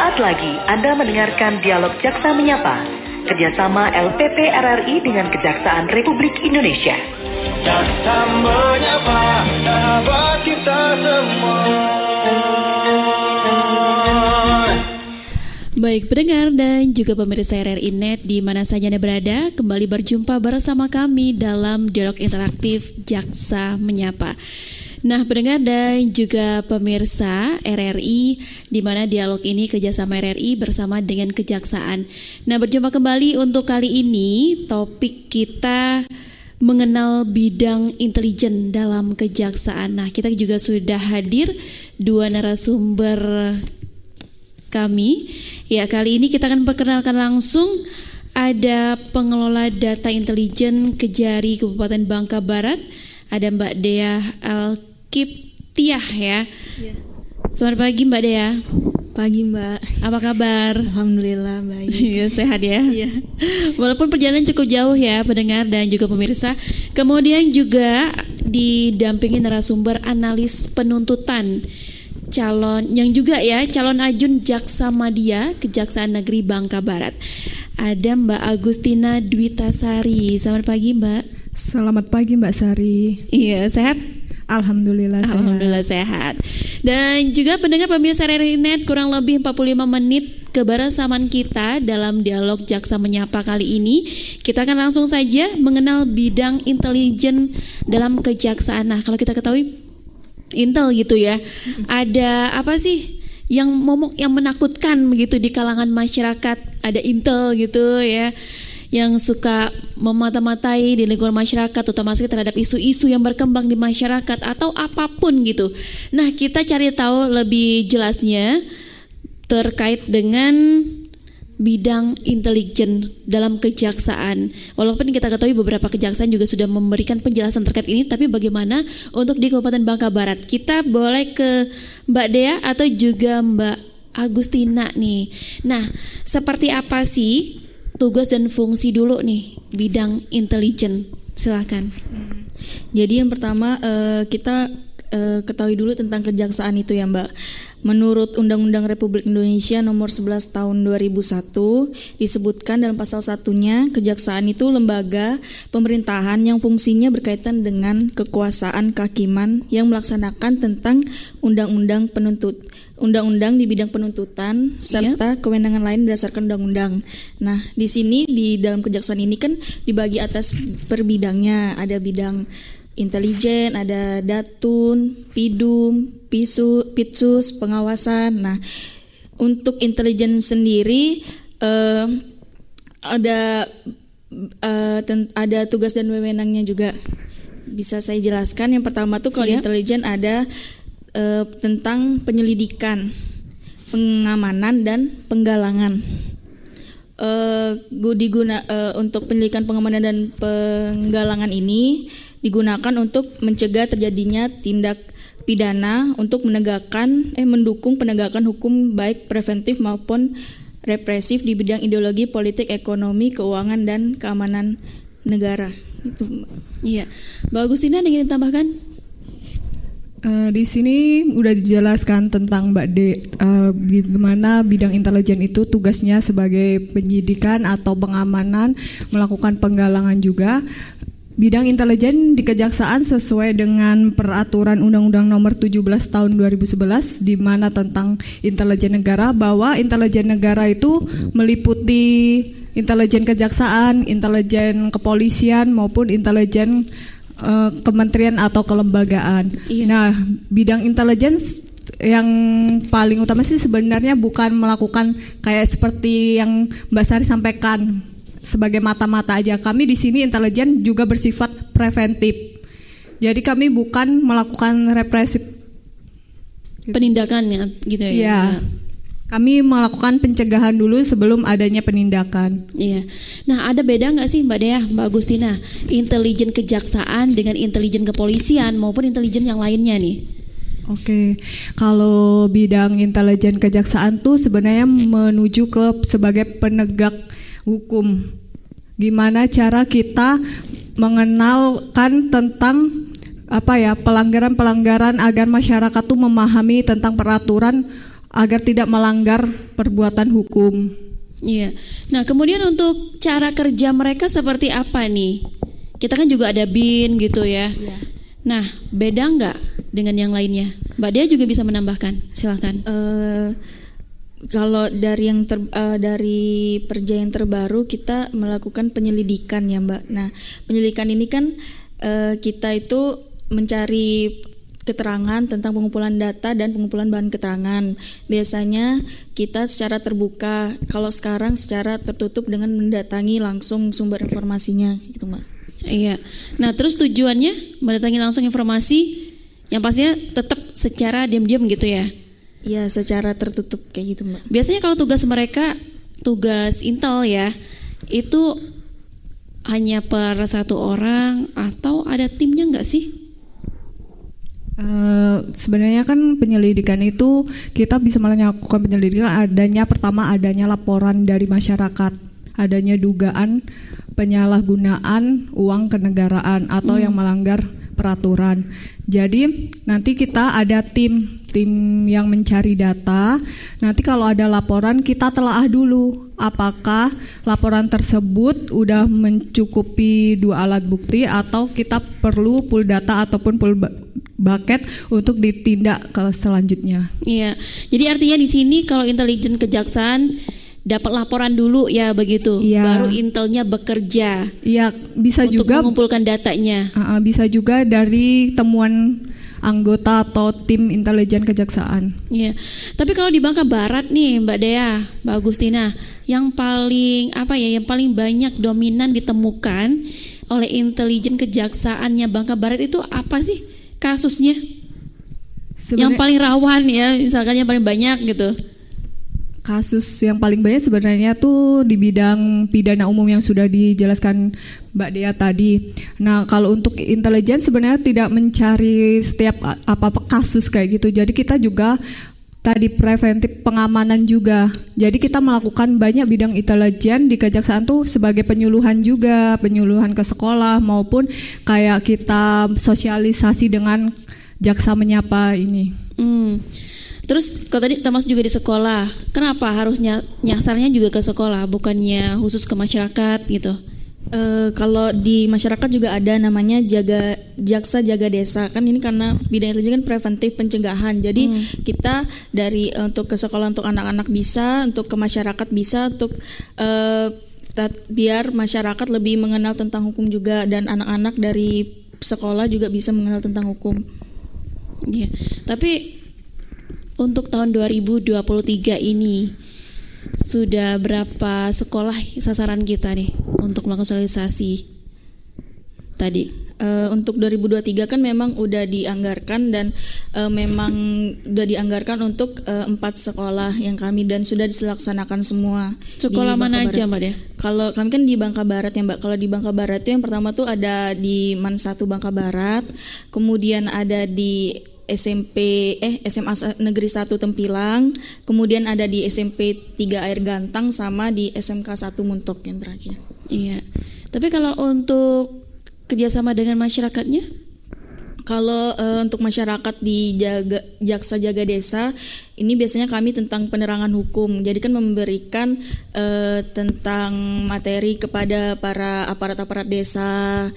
Sesaat lagi Anda mendengarkan Dialog Jaksa Menyapa, kerjasama LPP RRI dengan Kejaksaan Republik Indonesia. Jaksa menyapa sahabat kita semua. Baik pendengar dan juga pemirsa RRI Net di mana saja Anda berada, kembali berjumpa bersama kami dalam Dialog Interaktif Jaksa Menyapa. Nah pendengar dan juga pemirsa RRI, di mana dialog ini kerjasama RRI bersama dengan Kejaksaan. Nah berjumpa kembali untuk kali ini topik kita mengenal bidang intelijen dalam Kejaksaan. Nah kita juga sudah hadir dua narasumber kami. Ya, kali ini kita akan perkenalkan langsung ada pengelola data intelijen Kejari Kabupaten Bangka Barat, ada Mbak Dea Alkiptiah ya. Selamat pagi Mbak Dea. Pagi Mbak. Apa kabar? Alhamdulillah baik. Iya, sehat ya. Iya. Walaupun perjalanan cukup jauh ya pendengar dan juga pemirsa. Kemudian juga didampingi narasumber analis penuntutan calon yang juga ya calon ajun Jaksa Madya Kejaksaan Negeri Bangka Barat. Ada Mbak Agustina Dwitasari. Selamat pagi Mbak. Selamat pagi Mbak Sari. Iya, sehat? Alhamdulillah sehat. Alhamdulillah sehat. Dan juga pendengar pemirsa RRI Net, kurang lebih 45 menit kebersamaan kita dalam Dialog Jaksa Menyapa kali ini. Kita akan langsung saja mengenal bidang intelijen dalam kejaksaan. Nah, kalau kita ketahui Intel gitu ya. Ada apa sih yang momok yang menakutkan begitu di kalangan masyarakat? Ada Intel gitu ya, yang suka memata-matai di lingkungan masyarakat, terutama terhadap isu-isu yang berkembang di masyarakat atau apapun gitu. Nah, kita cari tahu lebih jelasnya terkait dengan bidang intelijen dalam kejaksaan. Walaupun kita ketahui beberapa kejaksaan juga sudah memberikan penjelasan terkait ini, tapi bagaimana untuk di Kabupaten Bangka Barat? Kita boleh ke Mbak Dea atau juga Mbak Agustina nih. Nah, seperti apa sih tugas dan fungsi dulu nih bidang intelijen? Silakan. Jadi yang pertama kita ketahui dulu tentang kejaksaan itu ya Mbak. Menurut Undang-Undang Republik Indonesia nomor 11 tahun 2001 disebutkan dalam pasal 1-nya kejaksaan itu lembaga pemerintahan yang fungsinya berkaitan dengan kekuasaan kehakiman yang melaksanakan tentang undang-undang di bidang penuntutan serta kewenangan lain berdasarkan undang-undang. Nah, di sini di dalam kejaksaan ini kan dibagi atas per bidangnya, ada bidang intelijen, ada datun, pidum, pitsus, pengawasan. Nah, untuk intelijen sendiri ada tugas dan wewenangnya juga. Bisa saya jelaskan. Yang pertama tuh kalau intelijen ada tentang penyelidikan, pengamanan dan penggalangan. Untuk penyelidikan, pengamanan dan penggalangan ini digunakan untuk mencegah terjadinya tindak pidana untuk mendukung penegakan hukum baik preventif maupun represif di bidang ideologi, politik, ekonomi, keuangan dan keamanan negara. Itu. Iya, Mbak Agustina ingin ditambahkan? Di sini udah dijelaskan tentang Mbak gimana bidang intelijen itu tugasnya sebagai penyidikan atau pengamanan, melakukan penggalangan juga. Bidang intelijen di Kejaksaan sesuai dengan peraturan Undang-Undang Nomor 17 Tahun 2011 di mana tentang intelijen negara, bahwa intelijen negara itu meliputi intelijen kejaksaan, intelijen kepolisian maupun intelijen kementerian atau kelembagaan. Iya. Nah, bidang intelijen yang paling utama sih sebenarnya bukan melakukan kayak seperti yang Mbak Sari sampaikan sebagai mata-mata aja. Kami di sini intelijen juga bersifat preventif. Jadi kami bukan melakukan represif penindakan ya gitu ya. Iya. Kami melakukan pencegahan dulu sebelum adanya penindakan. Iya. Nah, ada beda nggak sih Mbak Dea, Mbak Agustina, intelijen kejaksaan dengan intelijen kepolisian maupun intelijen yang lainnya nih? Oke, kalau bidang intelijen kejaksaan tuh sebenarnya menuju ke sebagai penegak hukum. Gimana cara kita mengenalkan tentang pelanggaran-pelanggaran agar masyarakat tuh memahami tentang peraturan agar tidak melanggar perbuatan hukum. Iya. Nah, kemudian untuk cara kerja mereka seperti apa nih? Kita kan juga ada BIN gitu ya. Iya. Nah, beda nggak dengan yang lainnya? Mbak Dea juga bisa menambahkan. Silakan. Kalau dari dari Perja yang terbaru kita melakukan penyelidikan ya Mbak. Nah, penyelidikan ini kan kita itu mencari keterangan tentang pengumpulan data dan pengumpulan bahan keterangan. Biasanya kita secara terbuka, kalau sekarang secara tertutup dengan mendatangi langsung sumber informasinya gitu Mbak. Iya. Nah, terus tujuannya mendatangi langsung informasi yang pastinya tetap secara diam-diam gitu ya. Iya, secara tertutup kayak gitu Mbak. Biasanya kalau tugas mereka, tugas intel ya, itu hanya per satu orang atau ada timnya nggak sih? Sebenarnya kan penyelidikan itu kita bisa melakukan penyelidikan pertama adanya laporan dari masyarakat, adanya dugaan penyalahgunaan uang kenegaraan atau yang melanggar peraturan. Jadi nanti kita ada tim yang mencari data. Nanti kalau ada laporan kita telaah dulu apakah laporan tersebut udah mencukupi 2 alat bukti atau kita perlu pool data ataupun pool bucket untuk ditindak ke selanjutnya. Iya. Jadi artinya di sini kalau intelijen kejaksaan dapat laporan dulu ya begitu, baru intelnya bekerja. Iya, bisa untuk juga mengumpulkan datanya. Bisa juga dari temuan anggota atau tim intelijen kejaksaan. Iya. Tapi kalau di Bangka Barat nih, Mbak Dea, Mbak Agustina, yang paling yang paling banyak dominan ditemukan oleh intelijen kejaksaannya Bangka Barat itu apa sih kasusnya? Yang paling rawan ya, misalkan yang paling banyak gitu. Kasus yang paling banyak sebenarnya tuh di bidang pidana umum yang sudah dijelaskan Mbak Dea tadi. Nah, kalau untuk intelijen sebenarnya tidak mencari setiap apa-apa kasus kayak gitu. Jadi kita juga tadi preventif pengamanan juga. Jadi kita melakukan banyak bidang intelijen di kejaksaan tuh sebagai penyuluhan juga, penyuluhan ke sekolah maupun kayak kita sosialisasi dengan jaksa menyapa ini. Terus kalau tadi termasuk juga di sekolah, kenapa harus nyasarnya juga ke sekolah, bukannya khusus ke masyarakat gitu? Kalau di masyarakat juga ada namanya jaksa jaga desa kan, ini karena bidang intelijen kan preventif pencegahan. Jadi kita dari untuk ke sekolah untuk anak-anak bisa, untuk ke masyarakat bisa, untuk biar masyarakat lebih mengenal tentang hukum juga, dan anak-anak dari sekolah juga bisa mengenal tentang hukum. Iya. Tapi untuk tahun 2023 ini sudah berapa sekolah sasaran kita nih untuk melakukan sosialisasi tadi? Untuk 2023 kan memang udah dianggarkan dan memang udah dianggarkan untuk 4 sekolah yang kami dan sudah dilaksanakan semua. Sekolah mana aja Mbak Dea? Kalau kami kan di Bangka Barat ya Mbak. Kalau di Bangka Barat itu yang pertama tuh ada di MAN 1 Bangka Barat, kemudian ada di SMA Negeri 1 Tempilang, kemudian ada di SMP 3 Air Gantang, sama di SMK 1 Muntok yang terakhir. Iya. Tapi kalau untuk kerjasama dengan masyarakatnya? Kalau untuk masyarakat di jaksa jaga desa, ini biasanya kami tentang penerangan hukum. Jadi kan memberikan tentang materi kepada para aparat-aparat desa.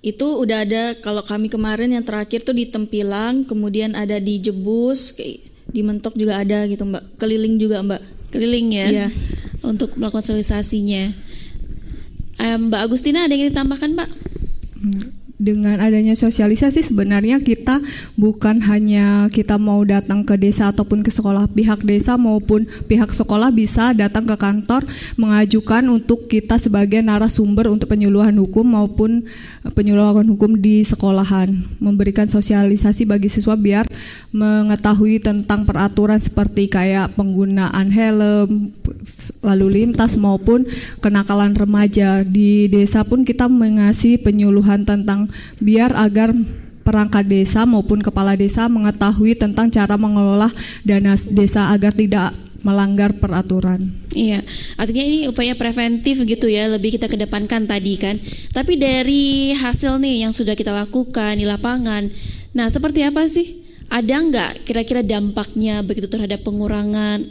Itu udah ada. Kalau kami kemarin yang terakhir tuh di Tempilang, kemudian ada di Jebus, di Mentok juga ada gitu Mbak. Keliling juga Mbak. Keliling ya? Iya. Untuk melakukan sosialisasinya. Mbak Agustina ada yang ditambahkan Mbak? Dengan adanya sosialisasi sebenarnya kita bukan hanya kita mau datang ke desa ataupun ke sekolah, pihak desa maupun pihak sekolah bisa datang ke kantor mengajukan untuk kita sebagai narasumber untuk penyuluhan hukum maupun penyuluhan hukum di sekolahan, memberikan sosialisasi bagi siswa biar mengetahui tentang peraturan seperti kayak penggunaan helm, lalu lintas maupun kenakalan remaja. Di desa pun kita mengasih penyuluhan tentang biar agar perangkat desa maupun kepala desa mengetahui tentang cara mengelola dana desa agar tidak melanggar peraturan. Iya, artinya ini upaya preventif gitu ya, lebih kita kedepankan tadi kan. Tapi dari hasil nih yang sudah kita lakukan di lapangan, nah seperti apa sih ada nggak kira-kira dampaknya begitu terhadap pengurangan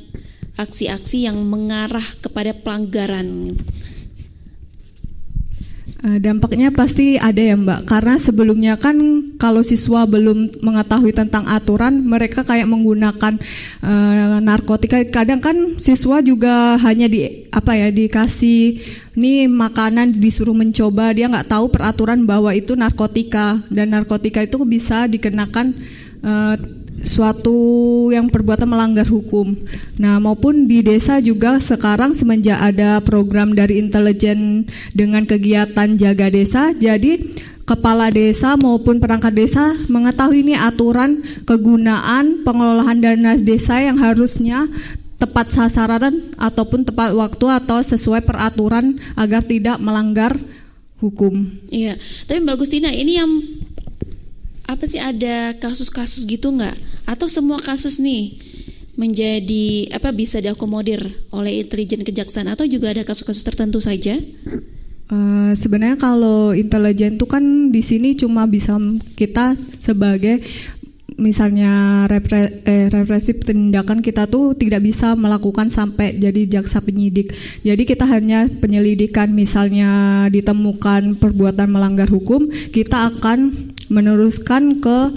aksi-aksi yang mengarah kepada pelanggaran? Dampaknya pasti ada ya Mbak, karena sebelumnya kan kalau siswa belum mengetahui tentang aturan, mereka kayak menggunakan narkotika. Kadang kan siswa juga hanya dikasih nih makanan, disuruh mencoba, dia nggak tahu peraturan bahwa itu narkotika, dan narkotika itu bisa dikenakan suatu yang perbuatan melanggar hukum. Nah, maupun di desa juga sekarang semenjak ada program dari intelijen dengan kegiatan jaga desa, jadi kepala desa maupun perangkat desa mengetahui ini aturan kegunaan pengelolaan dana desa yang harusnya tepat sasaran ataupun tepat waktu atau sesuai peraturan agar tidak melanggar hukum. Iya, tapi Mbak Agustina, ini yang apa sih, ada kasus-kasus gitu nggak? Atau semua kasus nih menjadi bisa diakomodir oleh intelijen kejaksaan, atau juga ada kasus-kasus tertentu saja? Sebenarnya kalau intelijen itu kan di sini cuma bisa kita sebagai misalnya represif tindakan, kita tuh tidak bisa melakukan sampai jadi jaksa penyidik. Jadi kita hanya penyelidikan, misalnya ditemukan perbuatan melanggar hukum, kita akan meneruskan ke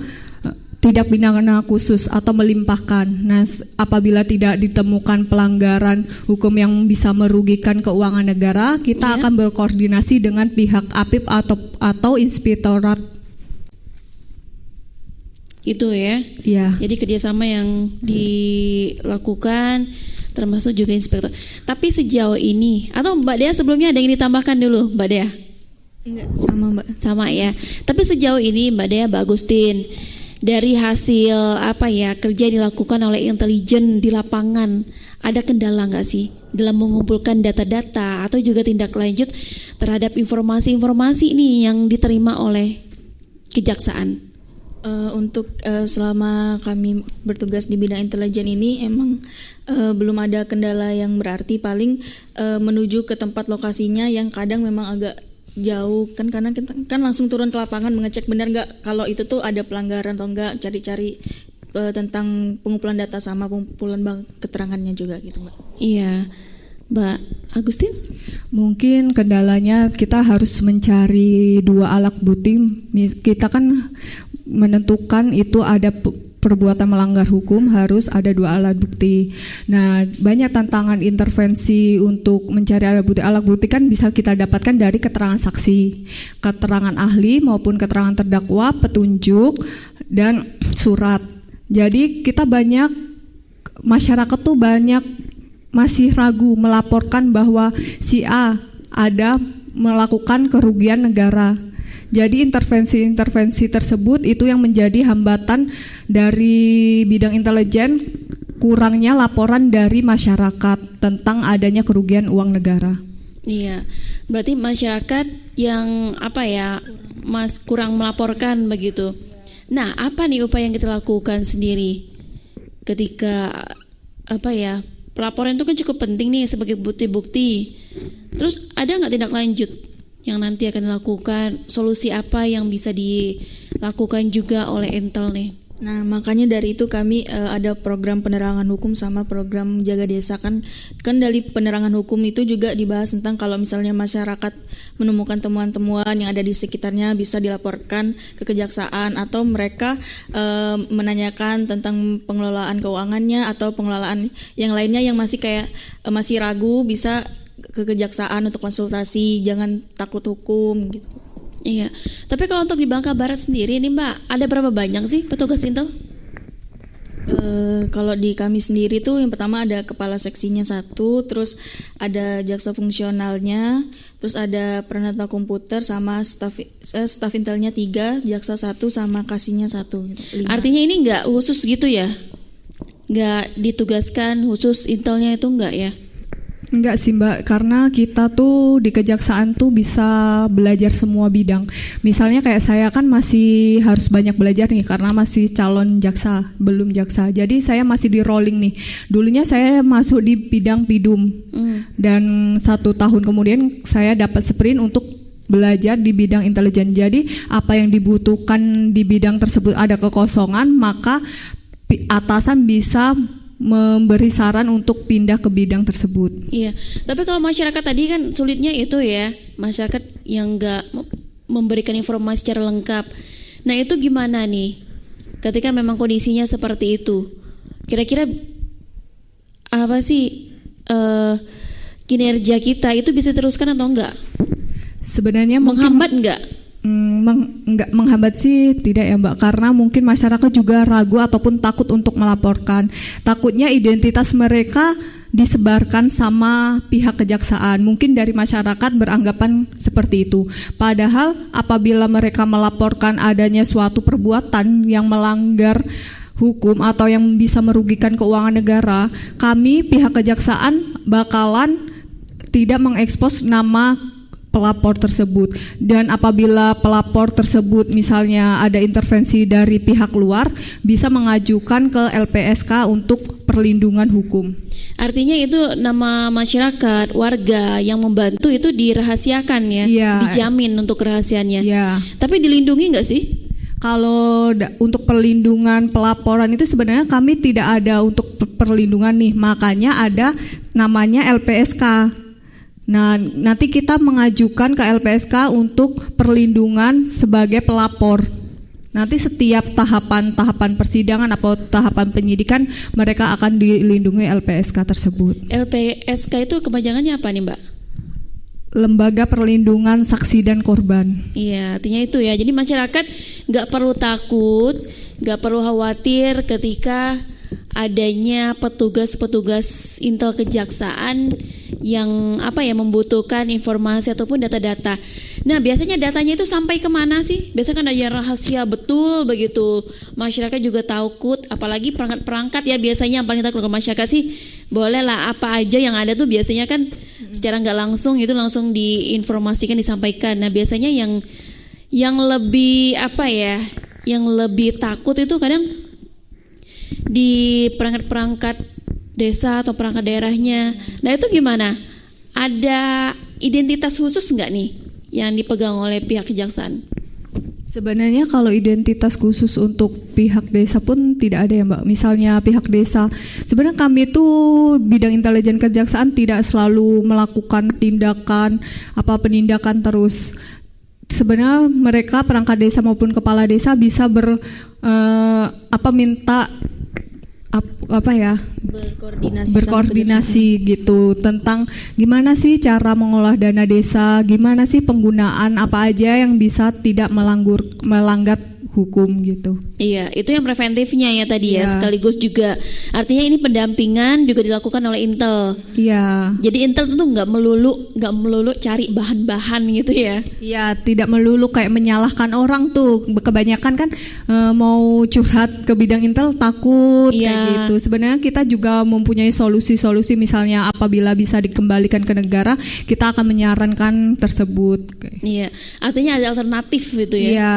tindak pidana khusus atau melimpahkan. Nah, apabila tidak ditemukan pelanggaran hukum yang bisa merugikan keuangan negara, kita akan berkoordinasi dengan pihak APIP atau inspektorat. Itu ya. Iya. Jadi kerjasama yang dilakukan termasuk juga inspektor. Tapi sejauh ini, atau Mbak Dea sebelumnya ada yang ditambahkan dulu, Mbak Dea? Enggak, sama Mbak. Sama ya. Tapi sejauh ini Mbak Dea, Mbak Agustin, dari hasil kerja yang dilakukan oleh intelijen di lapangan, ada kendala nggak sih dalam mengumpulkan data-data atau juga tindak lanjut terhadap informasi-informasi ini yang diterima oleh kejaksaan? Untuk selama kami bertugas di bidang intelijen ini emang belum ada kendala yang berarti, paling menuju ke tempat lokasinya yang kadang memang agak jauh kan, karena kita kan langsung turun ke lapangan mengecek benar nggak kalau itu tuh ada pelanggaran atau enggak, cari-cari tentang pengumpulan data sama pengumpulan keterangannya juga gitu Mbak. Iya, Mbak Agustin? Mungkin kendalanya kita harus mencari dua alat bukti. Kita kan menentukan itu ada perbuatan melanggar hukum, harus ada dua alat bukti. Nah, banyak tantangan intervensi untuk mencari alat bukti. Alat bukti kan bisa kita dapatkan dari keterangan saksi, keterangan ahli maupun keterangan terdakwa, petunjuk, dan surat. Jadi kita masyarakat tuh banyak masih ragu melaporkan bahwa si A ada melakukan kerugian negara. Jadi intervensi-intervensi tersebut itu yang menjadi hambatan dari bidang intelijen, kurangnya laporan dari masyarakat tentang adanya kerugian uang negara. Iya, berarti masyarakat yang kurang melaporkan begitu. Nah, apa nih upaya yang kita lakukan sendiri ketika pelaporan itu kan cukup penting nih sebagai bukti-bukti. Terus ada nggak tindak lanjut yang nanti akan dilakukan, solusi apa yang bisa dilakukan juga oleh Intel nih? Nah, makanya dari itu kami ada program penerangan hukum sama program jaga desa kan dari penerangan hukum itu juga dibahas tentang kalau misalnya masyarakat menemukan temuan-temuan yang ada di sekitarnya bisa dilaporkan ke kejaksaan, atau mereka menanyakan tentang pengelolaan keuangannya atau pengelolaan yang lainnya yang masih ragu, bisa ke kejaksaan untuk konsultasi, jangan takut hukum gitu. Iya, tapi kalau untuk di Bangka Barat sendiri nih Mbak, ada berapa banyak sih petugas Intel? Kalau di kami sendiri tuh yang pertama ada kepala seksinya 1, terus ada jaksa fungsionalnya, terus ada penata komputer sama staf Intelnya 3, jaksa 1 sama kasihnya 1 gitu, 5. Artinya ini nggak khusus gitu ya? Nggak ditugaskan khusus Intelnya itu nggak ya? Enggak sih Mbak, karena kita tuh di kejaksaan tuh bisa belajar semua bidang. Misalnya kayak saya kan masih harus banyak belajar nih karena masih calon jaksa, belum jaksa. Jadi saya masih di rolling nih. Dulunya saya masuk di bidang pidum, dan 1 tahun kemudian saya dapat sprint untuk belajar di bidang intelijen. Jadi apa yang dibutuhkan di bidang tersebut ada kekosongan, maka atasan bisa memberi saran untuk pindah ke bidang tersebut. Iya, tapi kalau masyarakat tadi kan sulitnya itu ya, masyarakat yang nggak memberikan informasi secara lengkap. Nah itu gimana nih, ketika memang kondisinya seperti itu? Kira-kira apa sih kinerja kita itu bisa teruskan atau enggak? Sebenarnya Menghambat enggak? Enggak menghambat sih, tidak ya Mbak, karena mungkin masyarakat juga ragu ataupun takut untuk melaporkan. Takutnya identitas mereka disebarkan sama pihak kejaksaan. Mungkin dari masyarakat beranggapan seperti itu. Padahal apabila mereka melaporkan adanya suatu perbuatan yang melanggar hukum atau yang bisa merugikan keuangan negara, kami pihak kejaksaan bakalan tidak mengekspos nama pelapor tersebut. Dan apabila pelapor tersebut misalnya ada intervensi dari pihak luar, bisa mengajukan ke LPSK untuk perlindungan hukum. Artinya itu nama masyarakat, warga yang membantu itu dirahasiakan ya, Iya. dijamin untuk kerahasiaannya. Ya. Tapi dilindungi nggak sih? Kalau untuk perlindungan pelaporan itu sebenarnya kami tidak ada untuk perlindungan nih, makanya ada namanya LPSK. Nah, nanti kita mengajukan ke LPSK untuk perlindungan sebagai pelapor. Nanti setiap tahapan persidangan atau tahapan penyidikan mereka akan dilindungi LPSK tersebut. LPSK itu kepanjangannya apa nih Mbak? Lembaga Perlindungan Saksi dan Korban. Iya, artinya itu ya. Jadi masyarakat nggak perlu takut, nggak perlu khawatir ketika adanya petugas-petugas intel kejaksaan yang membutuhkan informasi ataupun data-data. Nah, biasanya datanya itu sampai kemana sih? Biasanya kan ada yang rahasia betul begitu. Masyarakat juga takut, apalagi perangkat-perangkat ya biasanya yang paling takut ke masyarakat sih. Bolehlah apa aja yang ada tuh biasanya kan secara nggak langsung itu langsung diinformasikan, disampaikan. Nah, biasanya yang lebih yang lebih takut itu kadang di perangkat-perangkat desa atau perangkat daerahnya. Nah itu gimana? Ada identitas khusus nggak nih yang dipegang oleh pihak kejaksaan? Sebenarnya kalau identitas khusus untuk pihak desa pun tidak ada ya Mbak. Misalnya pihak desa, sebenarnya kami itu bidang intelijen kejaksaan tidak selalu melakukan penindakan terus. Sebenarnya mereka perangkat desa maupun kepala desa bisa minta berkoordinasi gitu tentang gimana sih cara mengolah dana desa, gimana sih penggunaan apa aja yang bisa tidak melanggar hukum gitu. Iya, itu yang preventifnya ya tadi ya, Iya. sekaligus juga artinya ini pendampingan juga dilakukan oleh Intel. Iya. Jadi Intel itu nggak melulu cari bahan-bahan gitu ya. Iya, tidak melulu kayak menyalahkan orang tuh. Kebanyakan kan mau curhat ke bidang Intel takut Iya. kayak gitu. Sebenarnya kita juga mempunyai solusi-solusi, misalnya apabila bisa dikembalikan ke negara, kita akan menyarankan tersebut. Iya, artinya ada alternatif gitu ya. Iya.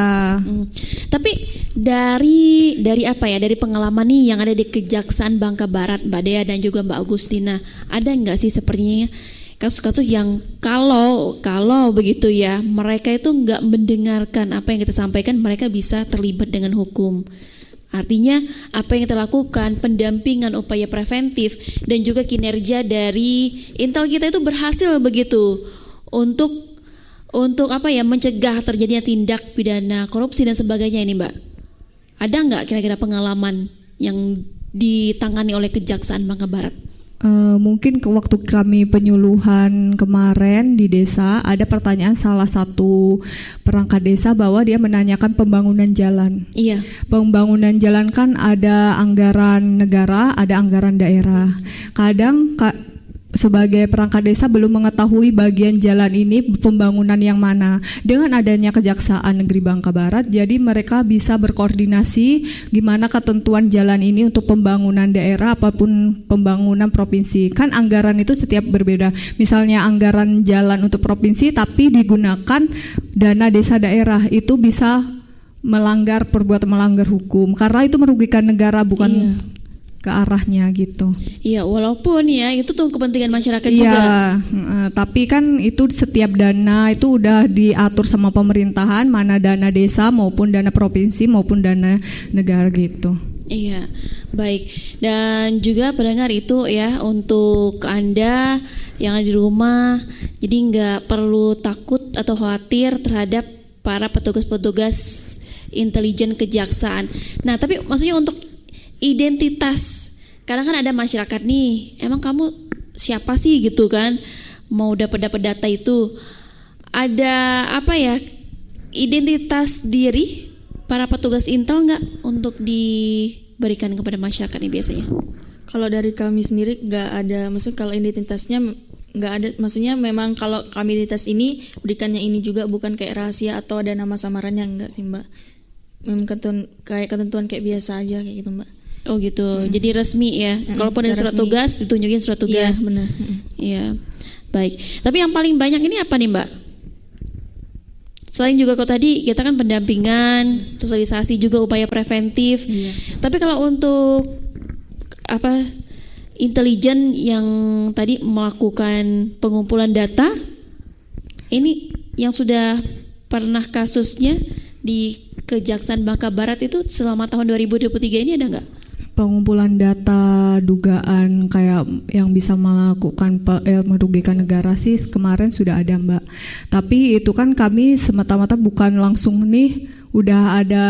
Tapi dari dari pengalaman nih yang ada di Kejaksaan Bangka Barat, Mbak Dea dan juga Mbak Agustina, ada nggak sih sepertinya kasus-kasus yang kalau begitu ya mereka itu nggak mendengarkan apa yang kita sampaikan, mereka bisa terlibat dengan hukum. Artinya apa yang kita lakukan, pendampingan, upaya preventif dan juga kinerja dari Intel kita itu berhasil begitu untuk mencegah terjadinya tindak pidana korupsi dan sebagainya ini Mbak. Ada nggak kira-kira pengalaman yang ditangani oleh Kejaksaan Bangka Barat? Mungkin waktu kami penyuluhan kemarin di desa, ada pertanyaan salah satu perangkat desa bahwa dia menanyakan pembangunan jalan. Iya. Pembangunan jalan kan ada anggaran negara, ada anggaran daerah. Kadang sebagai perangkat desa belum mengetahui bagian jalan ini pembangunan yang mana. Dengan adanya Kejaksaan Negeri Bangka Barat, jadi mereka bisa berkoordinasi gimana ketentuan jalan ini untuk pembangunan daerah apapun pembangunan provinsi. Kan anggaran itu setiap berbeda. Misalnya anggaran jalan untuk provinsi tapi digunakan dana desa daerah, itu bisa melanggar hukum karena itu merugikan negara bukan. Iya. ke arahnya gitu. Iya, walaupun ya itu tuh kepentingan masyarakat Iya, juga. tapi kan itu setiap dana itu udah diatur sama pemerintahan, mana dana desa maupun dana provinsi maupun dana negara gitu. Iya, baik. Dan juga pendengar itu ya untuk Anda yang ada di rumah, jadi nggak perlu takut atau khawatir terhadap para petugas-petugas intelijen kejaksaan. Nah, tapi maksudnya untuk identitas, kadang kan ada masyarakat nih, emang kamu siapa sih gitu kan, mau dapat data itu, ada apa ya, identitas diri para petugas intel nggak untuk diberikan kepada masyarakat nih biasanya? Kalau dari kami sendiri nggak ada, maksudnya kalau identitasnya nggak ada, maksudnya memang kalau kami identitas ini berikannya ini juga, bukan kayak rahasia atau ada nama samarannya, enggak sih Mbak. Memang kayak ketentuan kayak biasa aja kayak gitu Mbak. Oh gitu, jadi resmi ya. Kalaupun ada surat resmi. tugas, ditunjukin surat tugas. Iya benar. Iya, baik. Tapi yang paling banyak ini apa nih Mbak? Selain juga kalau tadi kita kan pendampingan, sosialisasi juga upaya preventif. Iya. Tapi kalau untuk apa intelijen yang tadi melakukan pengumpulan data, ini yang sudah pernah kasusnya di Kejaksaan Bangka Barat itu selama tahun 2023 ini ada nggak? Pengumpulan data dugaan kayak yang bisa melakukan merugikan negara sih kemarin sudah ada Mbak. Tapi itu kan kami semata-mata bukan langsung nih udah ada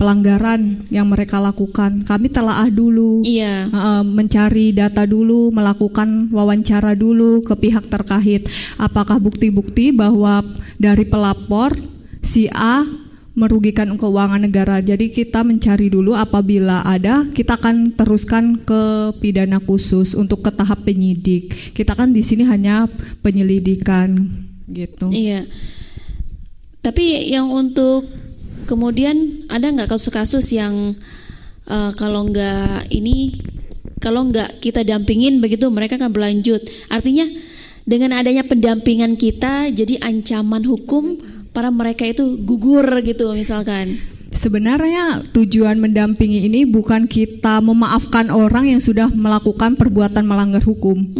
pelanggaran yang mereka lakukan. Kami telaah dulu, Iya. mencari data dulu, melakukan wawancara dulu ke pihak terkait. Apakah bukti-bukti bahwa dari pelapor si A merugikan keuangan negara. Jadi kita mencari dulu, apabila ada kita akan teruskan ke pidana khusus untuk ke tahap penyidik. Kita kan di sini hanya penyelidikan gitu. Iya. Tapi yang untuk kemudian ada nggak kasus-kasus yang kalau nggak kita dampingin begitu mereka akan berlanjut. Artinya dengan adanya pendampingan kita jadi ancaman hukum para mereka itu gugur gitu misalkan. Sebenarnya tujuan mendampingi ini bukan kita memaafkan orang yang sudah melakukan perbuatan melanggar hukum.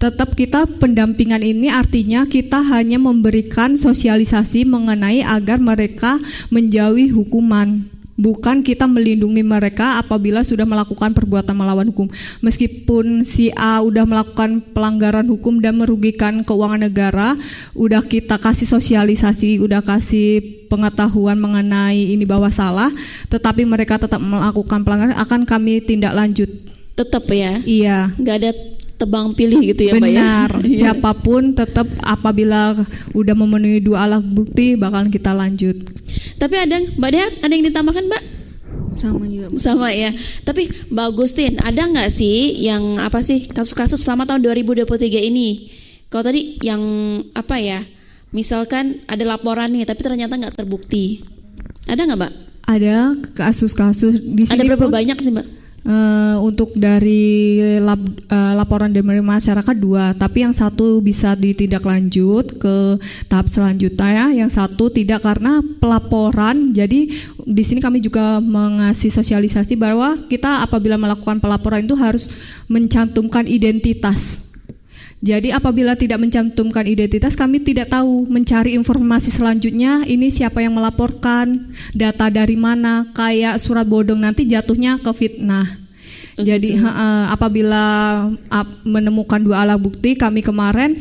Tetap kita pendampingan ini artinya kita hanya memberikan sosialisasi mengenai agar mereka menjauhi hukuman. Bukan kita melindungi mereka apabila sudah melakukan perbuatan melawan hukum. Meskipun si A udah melakukan pelanggaran hukum dan merugikan keuangan negara, udah kita kasih sosialisasi, udah kasih pengetahuan mengenai ini bahwa salah, tetapi mereka tetap melakukan pelanggaran, akan kami tindak lanjut. Tetap ya. Iya. Nggak ada tebang pilih gitu ya Mbak ya. Benar. Siapapun tetap apabila udah memenuhi 2 alat bukti bakalan kita lanjut. Tapi ada Mbak Dea, ada yang ditambahkan Mbak? Sama juga Mbak. Sama ya. Tapi Mbak Agustin, ada nggak sih yang apa sih kasus-kasus selama tahun 2023 ini? Kalau tadi yang apa ya? Misalkan ada laporan nih, tapi ternyata nggak terbukti. Ada nggak Mbak? Ada kasus-kasus di sini. Ada berapa pun, banyak sih Mbak? untuk dari laporan dari masyarakat 2, tapi yang satu bisa ditindaklanjut ke tahap selanjutnya ya, yang satu tidak karena pelaporan. Jadi di sini kami juga mengasih sosialisasi bahwa kita apabila melakukan pelaporan itu harus mencantumkan identitas. Jadi apabila tidak mencantumkan identitas, kami tidak tahu mencari informasi selanjutnya ini siapa yang melaporkan, data dari mana, kayak surat bodong nanti jatuhnya ke fitnah. Jadi apabila menemukan 2 alat bukti, kami kemarin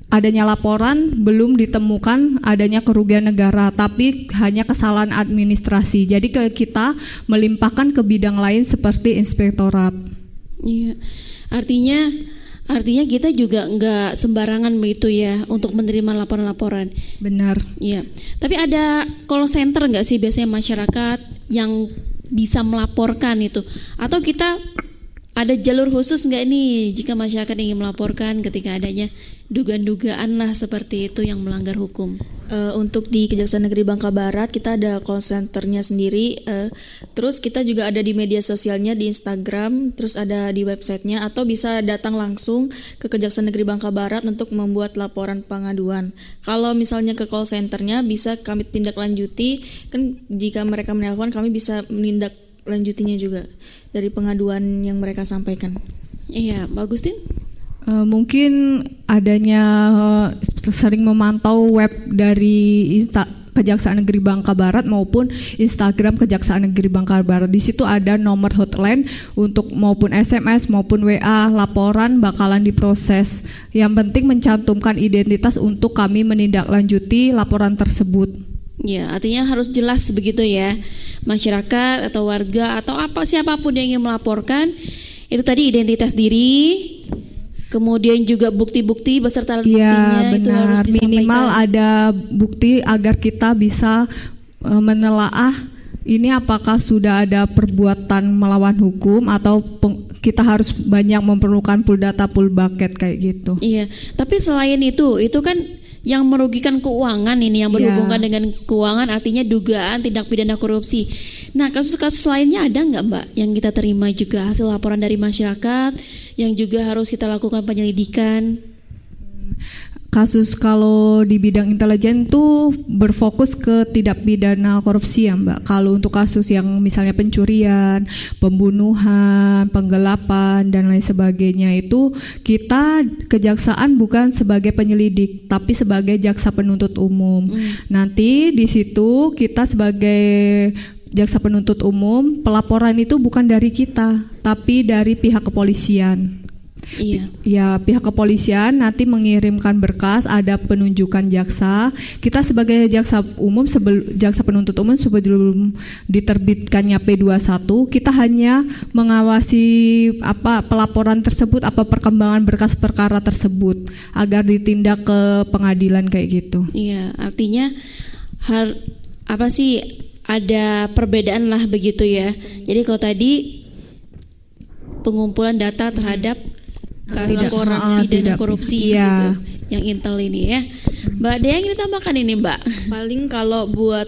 adanya laporan belum ditemukan adanya kerugian negara, tapi hanya kesalahan administrasi. Jadi kita melimpahkan ke bidang lain seperti inspektorat. Iya. Artinya kita juga nggak sembarangan begitu ya untuk menerima laporan-laporan. Benar. Iya. Tapi ada call center nggak sih biasanya masyarakat yang bisa melaporkan itu? Atau kita ada jalur khusus nggak nih jika masyarakat ingin melaporkan ketika adanya dugaan-dugaan lah seperti itu yang melanggar hukum? Untuk di Kejaksaan Negeri Bangka Barat kita ada call centernya sendiri, terus kita juga ada di media sosialnya di Instagram, terus ada di websitenya, atau bisa datang langsung ke Kejaksaan Negeri Bangka Barat untuk membuat laporan pengaduan. Kalau misalnya ke call centernya bisa kami tindak lanjuti, kan jika mereka menelpon kami bisa lanjutinya juga dari pengaduan yang mereka sampaikan. Iya, Mbak Agustin? Mungkin adanya sering memantau web dari Kejaksaan Negeri Bangka Barat maupun Instagram Kejaksaan Negeri Bangka Barat. Di situ ada nomor hotline untuk maupun SMS maupun WA, laporan bakalan diproses. Yang penting mencantumkan identitas untuk kami menindaklanjuti laporan tersebut. Ya, artinya harus jelas begitu ya. Masyarakat atau warga atau siapapun yang ingin melaporkan, itu tadi identitas diri, kemudian juga bukti-bukti beserta alat buktinya itu harus disampaikan. Minimal ada bukti agar kita bisa menelaah ini apakah sudah ada perbuatan melawan hukum atau kita harus banyak memerlukan pool data, pool bucket kayak gitu. Iya, tapi selain itu kan yang merugikan keuangan ini, yang berhubungan dengan keuangan, artinya dugaan tindak pidana korupsi. Nah, kasus-kasus lainnya ada nggak, Mbak, yang kita terima juga hasil laporan dari masyarakat yang juga harus kita lakukan penyelidikan? Kasus kalau di bidang intelijen tuh berfokus ke tindak pidana korupsi ya Mbak. Kalau untuk kasus yang misalnya pencurian, pembunuhan, penggelapan dan lain sebagainya itu kita kejaksaan bukan sebagai penyelidik tapi sebagai jaksa penuntut umum. Nanti di situ kita sebagai jaksa penuntut umum, pelaporan itu bukan dari kita tapi dari pihak kepolisian. Iya. Ya, pihak kepolisian nanti mengirimkan berkas, ada penunjukan jaksa. Kita sebagai jaksa umum, jaksa penuntut umum sebelum diterbitkannya P21, kita hanya mengawasi pelaporan tersebut, perkembangan berkas perkara tersebut agar ditindak ke pengadilan kayak gitu. Iya, artinya ada perbedaan lah begitu ya. Jadi kalau tadi pengumpulan data terhadap kasus pidana korupsi gitu, yang intel ini ya. Mbak Dea ingin tambahkan ini Mbak? Paling kalau buat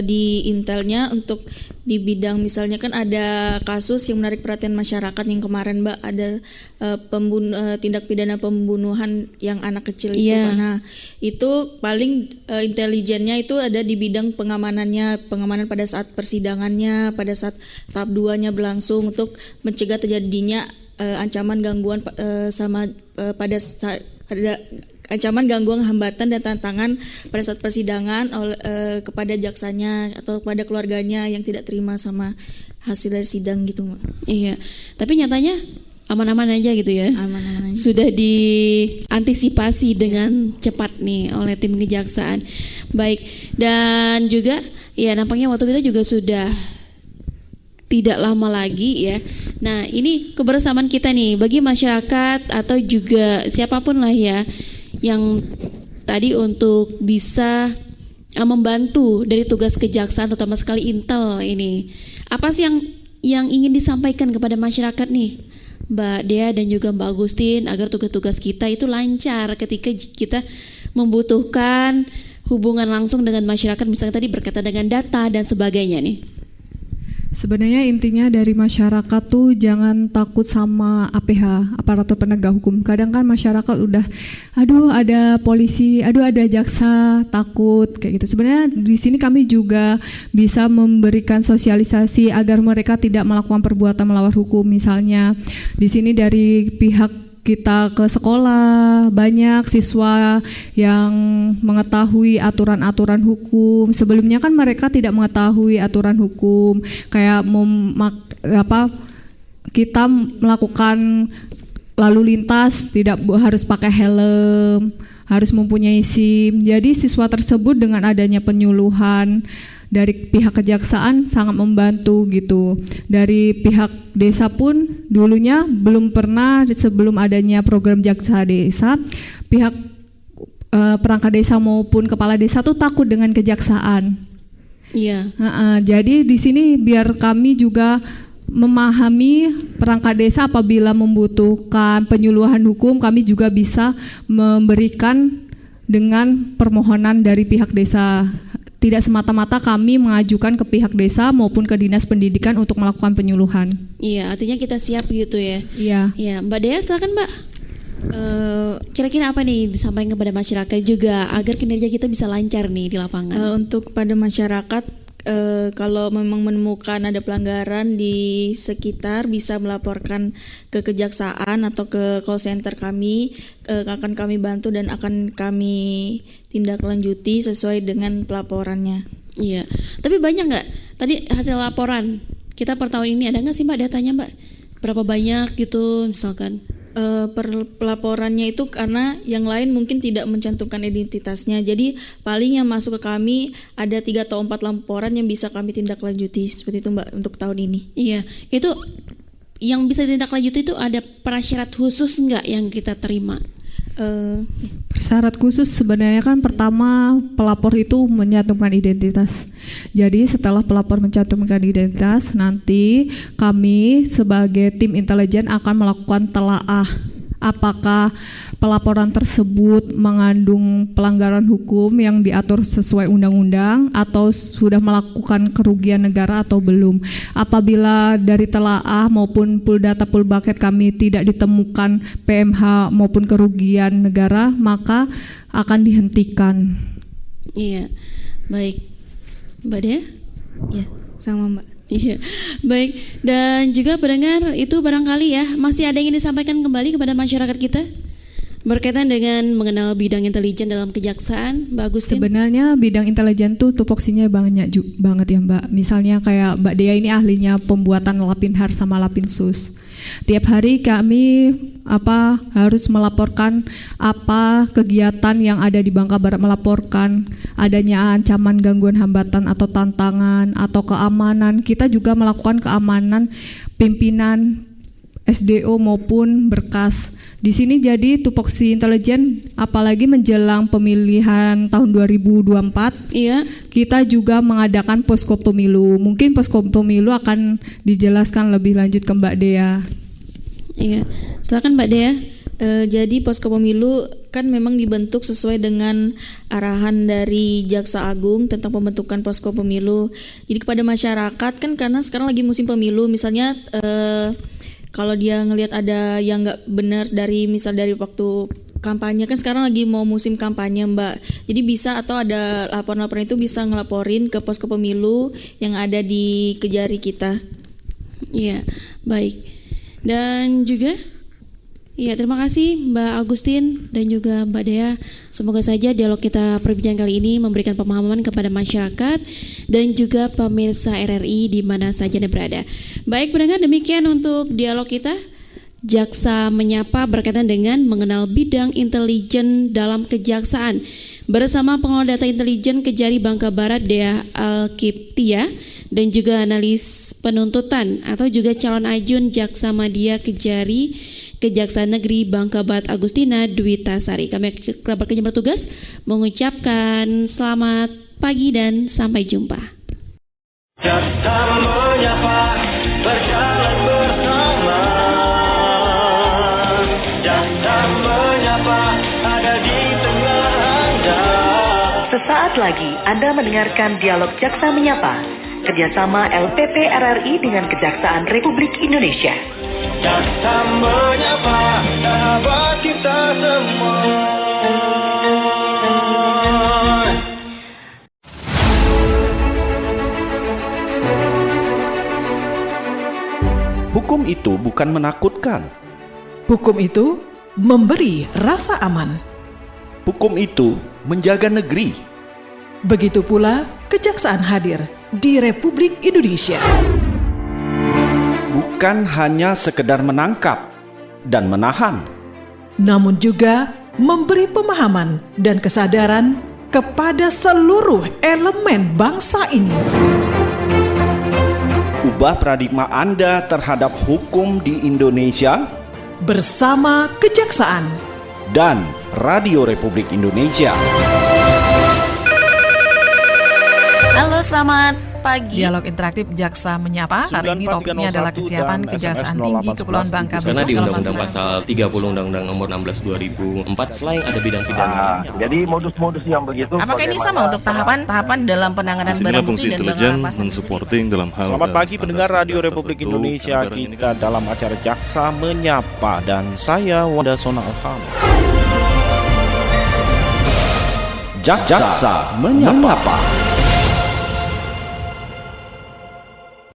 di intelnya untuk di bidang misalnya kan ada kasus yang menarik perhatian masyarakat yang kemarin Mbak, ada tindak pidana pembunuhan yang anak kecil itu. Nah itu paling intelijennya itu ada di bidang pengamanan pada saat persidangannya, pada saat tahap 2-nya berlangsung untuk mencegah terjadinya ancaman gangguan ancaman gangguan, hambatan dan tantangan pada saat persidangan kepada jaksanya atau kepada keluarganya yang tidak terima sama hasil dari sidang gitu Mbak. Iya, tapi nyatanya aman-aman aja gitu ya. Aman-aman aja. Sudah diantisipasi dengan cepat nih oleh tim kejaksaan. Baik, dan juga ya nampaknya waktu kita juga sudah tidak lama lagi ya. Nah ini kebersamaan kita nih bagi masyarakat atau juga siapapun lah ya yang tadi untuk bisa membantu dari tugas kejaksaan terutama sekali intel ini. Apa sih yang ingin disampaikan kepada masyarakat nih Mbak Dea dan juga Mbak Agustin agar tugas-tugas kita itu lancar ketika kita membutuhkan hubungan langsung dengan masyarakat, misalnya tadi berkaitan dengan data dan sebagainya nih? Sebenarnya intinya dari masyarakat tuh jangan takut sama APH, aparatur penegak hukum. Kadang kan masyarakat udah, aduh ada polisi, aduh ada jaksa, takut kayak gitu. Sebenarnya di sini kami juga bisa memberikan sosialisasi agar mereka tidak melakukan perbuatan melawan hukum. Misalnya di sini dari pihak kita ke sekolah, banyak siswa yang mengetahui aturan-aturan hukum. Sebelumnya kan mereka tidak mengetahui aturan hukum, kayak kita melakukan lalu lintas tidak harus pakai helm, harus mempunyai SIM. Jadi siswa tersebut dengan adanya penyuluhan dari pihak kejaksaan sangat membantu gitu. Dari pihak desa pun dulunya belum pernah, sebelum adanya program jaksa desa, pihak perangkat desa maupun kepala desa tuh takut dengan kejaksaan. Iya. Jadi di sini biar kami juga memahami perangkat desa apabila membutuhkan penyuluhan hukum, kami juga bisa memberikan dengan permohonan dari pihak desa. Tidak semata-mata kami mengajukan ke pihak desa maupun ke dinas pendidikan untuk melakukan penyuluhan. Iya, artinya kita siap gitu ya. Iya. Ya, Mbak Dea silakan Mbak. Kira-kira apa nih disampaikan kepada masyarakat juga agar kinerja kita bisa lancar nih di lapangan? Untuk pada masyarakat kalau memang menemukan ada pelanggaran di sekitar bisa melaporkan ke kejaksaan atau ke call center kami, akan kami bantu dan akan kami tindak lanjuti sesuai dengan pelaporannya. Iya, tapi banyak nggak tadi hasil laporan kita per tahun ini, ada nggak sih Mbak datanya Mbak? Berapa banyak gitu misalkan? Pelaporannya itu karena yang lain mungkin tidak mencantumkan identitasnya, jadi paling yang masuk ke kami ada 3 atau 4 laporan yang bisa kami tindak lanjuti, seperti itu Mbak untuk tahun ini. Iya, itu yang bisa ditindaklanjuti itu ada prasyarat khusus nggak yang kita terima? Persyarat khusus sebenarnya kan pertama pelapor itu mencantumkan identitas. Jadi setelah pelapor mencantumkan identitas, nanti kami sebagai tim intelijen akan melakukan telaah apakah pelaporan tersebut mengandung pelanggaran hukum yang diatur sesuai undang-undang atau sudah melakukan kerugian negara atau belum. Apabila dari telaah maupun puldata pulbaket kami tidak ditemukan PMH maupun kerugian negara, maka akan dihentikan. Iya, baik. Mbak Dea? Ya, sama Mbak. Iya, baik. Dan juga pendengar itu barangkali ya masih ada yang ingin disampaikan kembali kepada masyarakat kita berkaitan dengan mengenal bidang intelijen dalam kejaksaan, Mbak Agustin? Sebenarnya bidang intelijen tuh tupoksinya banyak banget ya Mbak. Misalnya kayak Mbak Dea ini ahlinya pembuatan Lapinhar sama Lapinsus. Tiap hari kami harus melaporkan apa kegiatan yang ada di Bangka Barat, melaporkan adanya ancaman, gangguan, hambatan atau tantangan atau keamanan. Kita juga melakukan keamanan pimpinan SDO maupun berkas. Di sini jadi tupoksi intelijen apalagi menjelang pemilihan tahun 2024. Iya. Kita juga mengadakan posko pemilu. Mungkin posko pemilu akan dijelaskan lebih lanjut ke Mbak Dea. Iya. Silakan Mbak Dea. Jadi posko pemilu kan memang dibentuk sesuai dengan arahan dari Jaksa Agung tentang pembentukan posko pemilu. Jadi kepada masyarakat kan karena sekarang lagi musim pemilu, misalnya kalau dia ngelihat ada yang nggak benar dari waktu kampanye, kan sekarang lagi mau musim kampanye Mbak, jadi bisa atau ada laporan-laporan itu bisa ngelaporin ke posko pemilu yang ada di Kejari kita. Iya, baik. Dan juga iya, terima kasih Mbak Agustin dan juga Mbak Dea. Semoga saja dialog kita perbincangan kali ini memberikan pemahaman kepada masyarakat dan juga pemirsa RRI di mana saja Anda berada. Baik pendengar, demikian untuk dialog kita Jaksa Menyapa berkaitan dengan mengenal bidang intelijen dalam kejaksaan bersama pengelola data intelijen Kejari Bangka Barat Dea Alkiptia dan juga analis penuntutan atau juga calon ajun Jaksa Madya Kejari Kejaksaan Negeri Bangka Barat Agustina Dwitasari. Kami kerabat kerja bertugas mengucapkan selamat pagi dan sampai jumpa. Jaksa menyapa, berjalan bersama. Jaksa menyapa, ada di tengah Anda. Sesaat lagi Anda mendengarkan dialog Jaksa Menyapa, kerjasama LPP RRI dengan Kejaksaan Republik Indonesia. Jaksa menyapa, sahabat kita semua. Hukum itu bukan menakutkan. Hukum itu memberi rasa aman. Hukum itu menjaga negeri. Begitu pula kejaksaan hadir di Republik Indonesia. Bukan hanya sekedar menangkap dan menahan, namun juga memberi pemahaman dan kesadaran kepada seluruh elemen bangsa ini. Ubah paradigma Anda terhadap hukum di Indonesia bersama Kejaksaan dan Radio Republik Indonesia. Halo, selamat pagi. Dialog interaktif Jaksa Menyapa. Hari ini topiknya adalah kesiapan Kejaksaan Tinggi Kepulauan Bangka Karena di Belitung Undang-Undang Pasal 30 Undang-Undang Nomor 16 2004 selain ada bidang pidana. Jadi modus-modus yang begitu. Apakah ini sama untuk tahapan dalam penanganan barang bukti dan pengawasan mensupporting dalam hal. Selamat pagi pendengar Radio Republik Indonesia. Kita dalam acara Jaksa Menyapa dan saya Wanda Sona Alham. Jaksa Menyapa.